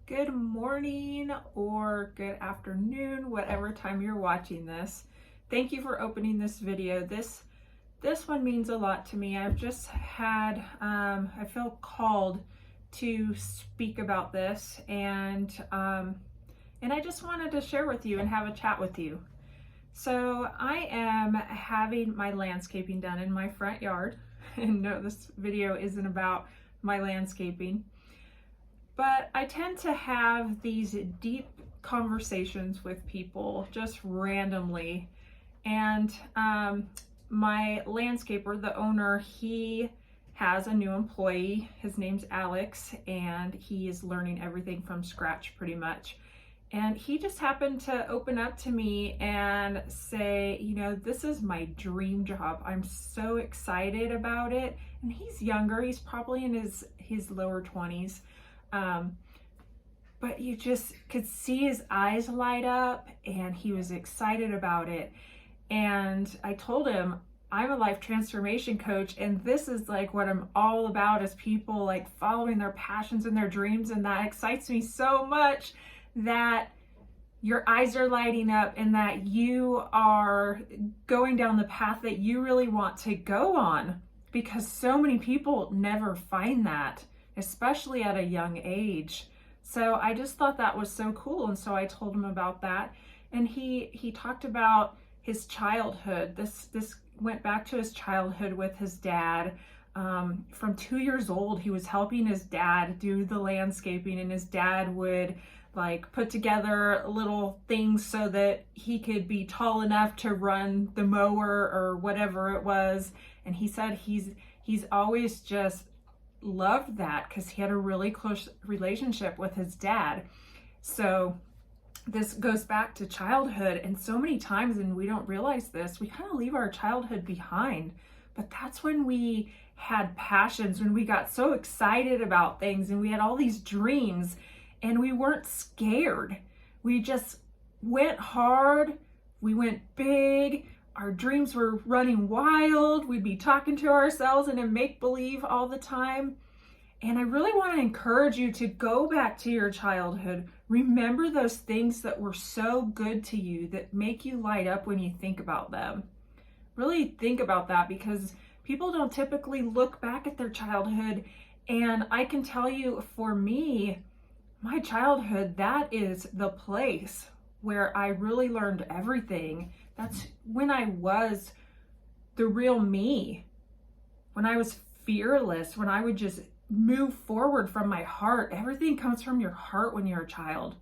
Good morning or good afternoon, whatever time you're watching this. Thank you for opening this video. This one means a lot to me. I've just had, I feel called to speak about this, and I just wanted to share with you and have a chat with you. So I am having my landscaping done in my front yard, and no, this video isn't about my landscaping. But I tend to have these deep conversations with people just randomly. And my landscaper, the owner, he has a new employee. His name's Alex, and he is learning everything from scratch pretty much. And he just happened to open up to me and say, this is my dream job. I'm so excited about it. And he's younger, he's probably in his lower 20s. But you just could see his eyes light up, and he was excited about it. And I told him, I'm a life transformation coach, and this is like what I'm all about, is people like following their passions and their dreams. And that excites me so much that your eyes are lighting up and that you are going down the path that you really want to go on, because so many people never find that, especially at a young age. So I just thought that was so cool. And so I told him about that. And he talked about his childhood. This went back to his childhood with his dad. From 2 years old, he was helping his dad do the landscaping, and his dad would like put together little things so that he could be tall enough to run the mower or whatever it was. And he said he's always just loved that because he had a really close relationship with his dad. So this goes back to childhood, and so many times, and we don't realize this, we kind of leave our childhood behind. But that's when we had passions, when we got so excited about things, and we had all these dreams, and we weren't scared. We just went hard, we went big, our dreams were running wild, we'd be talking to ourselves in a make-believe all the time. And I really want to encourage you to go back to your childhood. Remember those things that were so good to you, that make you light up when you think about them. Really think about that, because people don't typically look back at their childhood. And I can tell you, for me, my childhood, that is the place where I really learned everything. That's when I was the real me, when I was fearless, when I would just move forward from my heart. Everything comes from your heart when you're a child.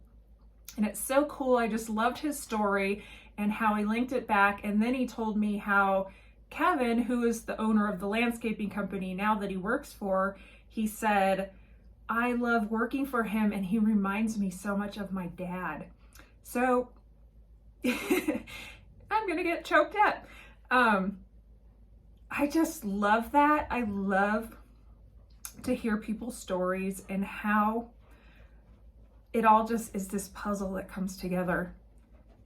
And it's so cool. I just loved his story and how he linked it back. And then he told me how Kevin, who is the owner of the landscaping company now that he works for, he said, I love working for him, and he reminds me so much of my dad. So I'm gonna get choked up. I just love that. I love to hear people's stories and how it all just is this puzzle that comes together.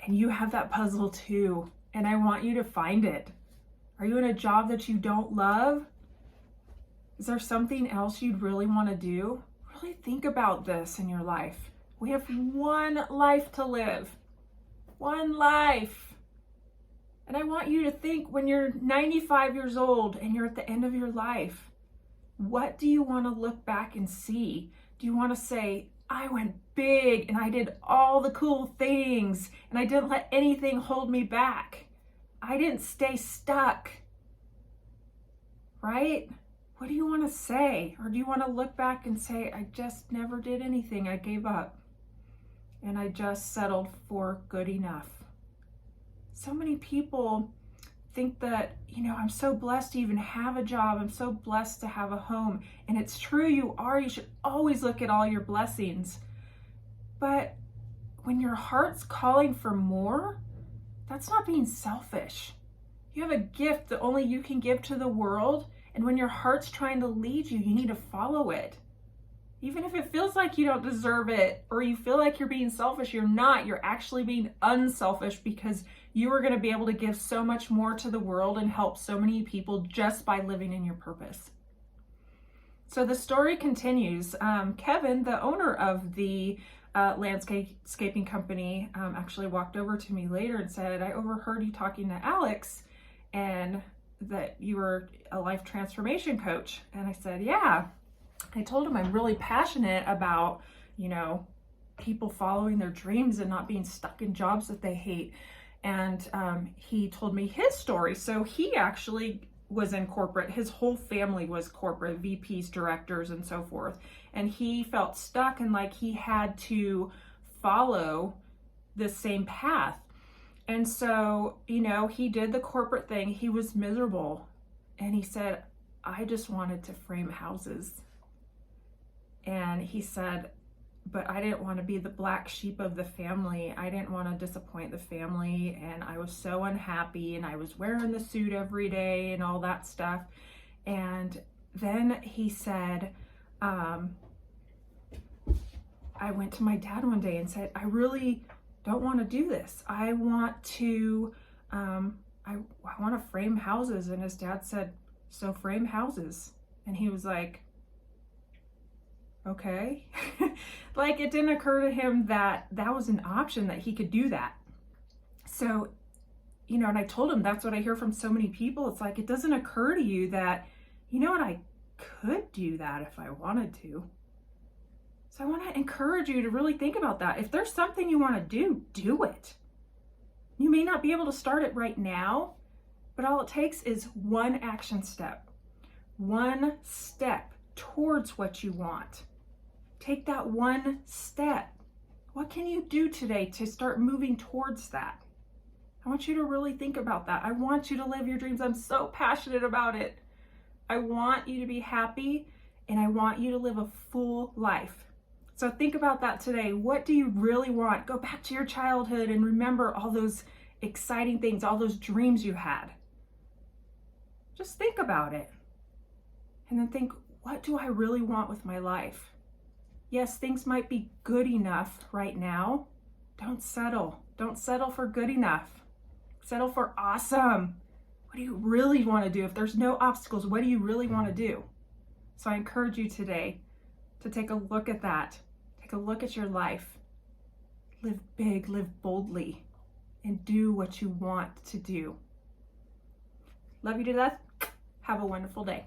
And you have that puzzle too. And I want you to find it. Are you in a job that you don't love? Is there something else you'd really want to do? Really think about this in your life. We have one life to live. One life. And I want you to think, when you're 95 years old and you're at the end of your life, what do you want to look back and see? Do you want to say, I went big and I did all the cool things and I didn't let anything hold me back? I didn't stay stuck. Right? What do you want to say? Or do you want to look back and say, I just never did anything. I gave up and I just settled for good enough? So many people think that, I'm so blessed to even have a job. I'm so blessed to have a home. And it's true, you are. You should always look at all your blessings. But when your heart's calling for more, that's not being selfish. You have a gift that only you can give to the world. And when your heart's trying to lead you, you need to follow it. Even if it feels like you don't deserve it, or you feel like you're being selfish, you're not. You're actually being unselfish, because you are going to be able to give so much more to the world and help so many people just by living in your purpose. So the story continues. Kevin, the owner of the landscaping company, actually walked over to me later and said, I overheard you talking to Alex and that you were a life transformation coach. And I said, yeah. I told him I'm really passionate about, people following their dreams and not being stuck in jobs that they hate. And he told me his story. So he actually was in corporate. His whole family was corporate, VPs, directors, and so forth. And he felt stuck and like he had to follow the same path. And so, he did the corporate thing. He was miserable. And he said, I just wanted to frame houses. And he said, but I didn't want to be the black sheep of the family. I didn't want to disappoint the family. And I was so unhappy. And I was wearing the suit every day and all that stuff. And then he said, I went to my dad one day and said, I really don't want to do this. I want to, I want to frame houses. And his dad said, so frame houses. And he was like, okay. Like it didn't occur to him that that was an option, that he could do that. So, and I told him that's what I hear from so many people. It's like, it doesn't occur to you that, I could do that if I wanted to. So I want to encourage you to really think about that. If there's something you want to do it. You may not be able to start it right now, but all it takes is one action step, one step towards what you want. Take that one step. What can you do today to start moving towards that? I want you to really think about that. I want you to live your dreams. I'm so passionate about it. I want you to be happy and I want you to live a full life. So think about that today. What do you really want? Go back to your childhood and remember all those exciting things, all those dreams you had. Just think about it. And then think, what do I really want with my life? Yes, things might be good enough right now. Don't settle. Don't settle for good enough. Settle for awesome. What do you really want to do? If there's no obstacles, what do you really want to do? So I encourage you today to take a look at that. Take a look at your life. Live big, live boldly, and do what you want to do. Love you to death. Have a wonderful day.